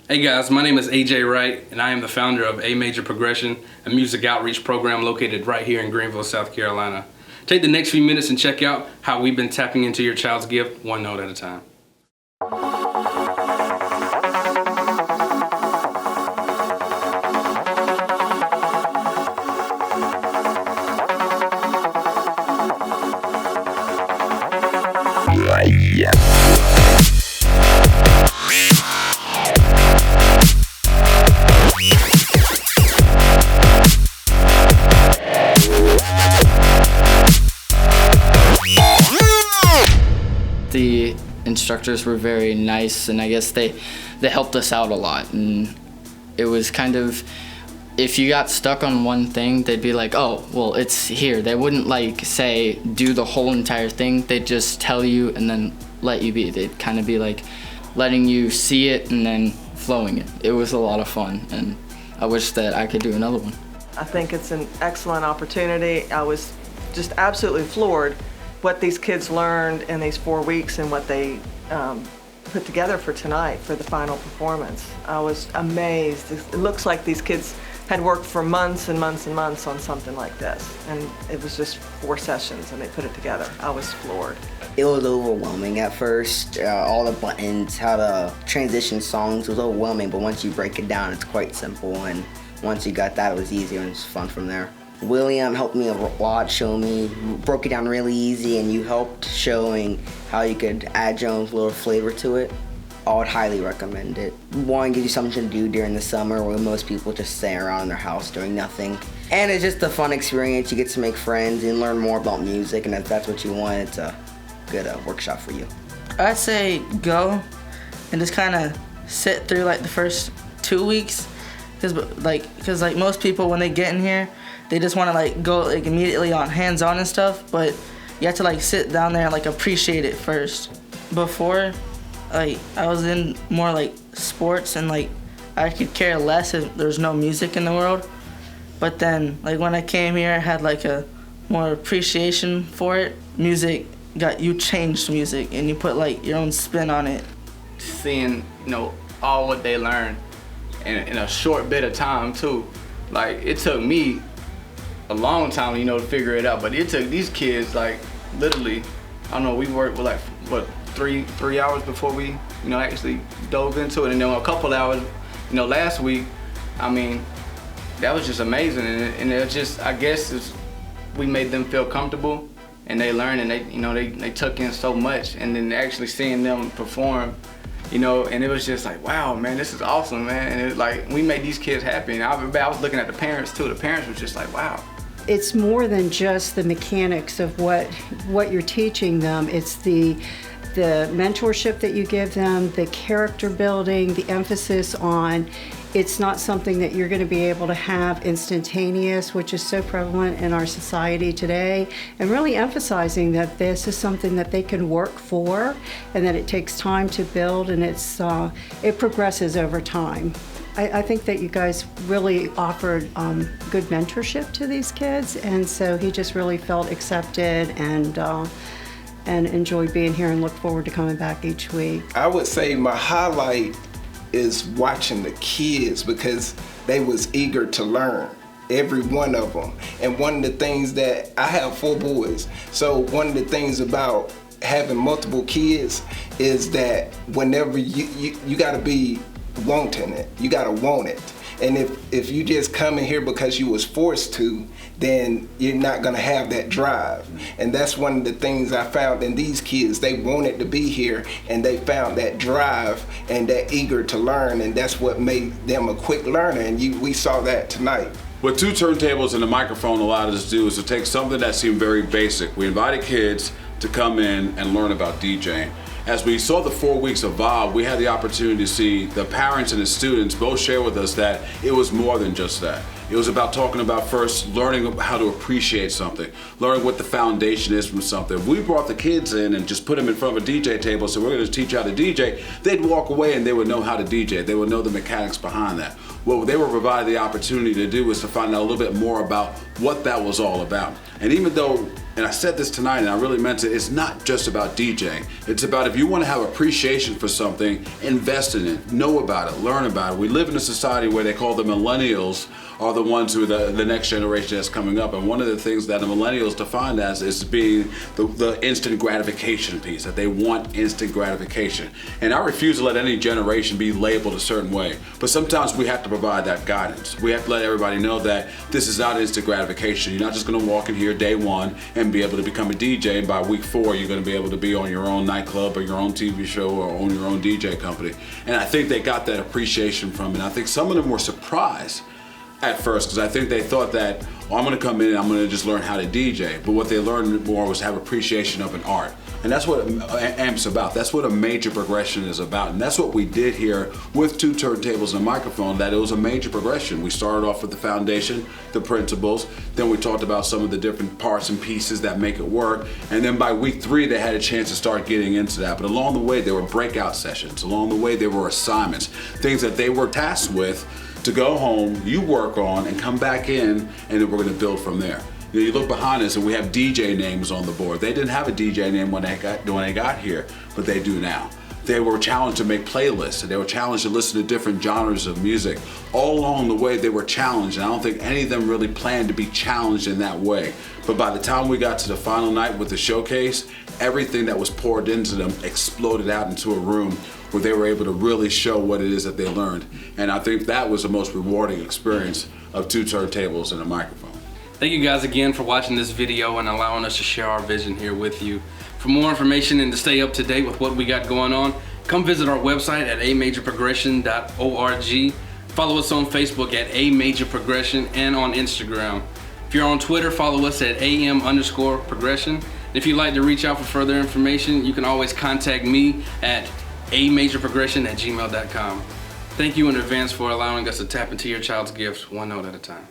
Hey guys, my name is AJ Wright, and I am the founder of A Major Progression, a music outreach program located right here in Greenville, South Carolina. Take the next few minutes and check out how we've been tapping into your child's gift one note at a time. The instructors were very nice, and I guess they helped us out a lot. And it was kind of, if you got stuck on one thing, they'd be like, oh, well, it's here. They wouldn't like say, do the whole entire thing. They'd just tell you and then let you be. They'd kind of be like letting you see it and then flowing it. It was a lot of fun, and I wish that I could do another one. I think it's an excellent opportunity. I was just absolutely floored what these kids learned in these 4 weeks and what they put together for tonight for the final performance. I was amazed. It looks like these kids had worked for months and months and months on something like this, and it was just 4 sessions and they put it together. I was floored. It was overwhelming at first. All the buttons, how to transition songs was overwhelming, but once you break it down, it's quite simple, and once you got that, it was easier and it's fun from there. William helped me a lot, broke it down really easy, and you helped showing how you could add your own little flavor to it. I would highly recommend it. One, gives you something to do during the summer where most people just stay around in their house doing nothing. And it's just a fun experience. You get to make friends and learn more about music, and if that's what you want, it's a good workshop for you. I'd say go and just kind of sit through like the first 2 weeks, because most people when they get in here, they just want to like go like immediately on hands-on and stuff, but you have to like sit down there and like appreciate it first. Before, like I was in more like sports, and like I could care less if there's no music in the world. But then like when I came here, I had like a more appreciation for it. You changed music and you put like your own spin on it. Seeing, all what they learned in a short bit of time too. Like it took me a long time, to figure it out, but it took these kids like literally, I don't know, we worked with like what, three hours before we actually dove into it, and then a couple hours last week. I mean, that was just amazing, and it just, I guess we made them feel comfortable, and they learned, and they took in so much, and then actually seeing them perform, and it was just like, wow, man, this is awesome, man. And it like, we made these kids happy, and I was looking at the parents too. The parents were just like, wow. It's more than just the mechanics of what you're teaching them. It's the mentorship that you give them, the character building, the emphasis on it's not something that you're going to be able to have instantaneous, which is so prevalent in our society today, and really emphasizing that this is something that they can work for and that it takes time to build, and it progresses over time. I think that you guys really offered good mentorship to these kids, and so he just really felt accepted and enjoyed being here and looked forward to coming back each week. I would say my highlight is watching the kids, because they was eager to learn, every one of them. And one of the things that, I have 4 boys, so one of the things about having multiple kids is that whenever you gotta be wanting it, you gotta want it. And if you just come in here because you was forced to, then you're not gonna have that drive. And that's one of the things I found in these kids. They wanted to be here, and they found that drive and that eager to learn, and that's what made them a quick learner, and we saw that tonight. What 2 turntables and a microphone allowed us to do is to take something that seemed very basic. We invited kids to come in and learn about DJing. As we saw the 4 weeks evolve, we had the opportunity to see the parents and the students both share with us that it was more than just that. It was about talking about first learning how to appreciate something, learning what the foundation is from something. If we brought the kids in and just put them in front of a DJ table, so we're going to teach you how to DJ, they'd walk away and they would know how to DJ. They would know the mechanics behind that. What they were provided the opportunity to do was to find out a little bit more about what that was all about. And even though and I said this tonight and I really meant it, it's not just about DJing. It's about if you want to have appreciation for something, invest in it, know about it, learn about it. We live in a society where they call the millennials are the ones who are the next generation that's coming up. And one of the things that the millennials defined as is being the instant gratification piece, that they want instant gratification. And I refuse to let any generation be labeled a certain way. But sometimes we have to provide that guidance. We have to let everybody know that this is not instant gratification. You're not just gonna walk in here day one and be able to become a DJ, and by week 4 you're gonna be able to be on your own nightclub or your own TV show or own your own DJ company. And I think they got that appreciation from it. I think some of them were surprised at first, because I think they thought that, oh, I'm gonna come in and I'm gonna just learn how to DJ. But what they learned more was have appreciation of an art. And that's what AMP's about. That's what a major progression is about. And that's what we did here with 2 turntables and a microphone, that it was a major progression. We started off with the foundation, the principles, then we talked about some of the different parts and pieces that make it work. And then by week 3, they had a chance to start getting into that. But along the way, there were breakout sessions. Along the way, there were assignments, things that they were tasked with to go home, you work on, and come back in, and then we're gonna build from there. You look behind us and we have DJ names on the board. They didn't have a DJ name when they got here, but they do now. They were challenged to make playlists, and they were challenged to listen to different genres of music. All along the way, they were challenged, and I don't think any of them really planned to be challenged in that way. But by the time we got to the final night with the showcase, everything that was poured into them exploded out into a room where they were able to really show what it is that they learned. And I think that was the most rewarding experience of 2 turntables and a microphone. Thank you guys again for watching this video and allowing us to share our vision here with you. For more information and to stay up to date with what we got going on, come visit our website at amajorprogression.org. Follow us on Facebook at amajorprogression and on Instagram. If you're on Twitter, follow us at am_progression. If you'd like to reach out for further information, you can always contact me at amajorprogression@gmail.com. Thank you in advance for allowing us to tap into your child's gifts one note at a time.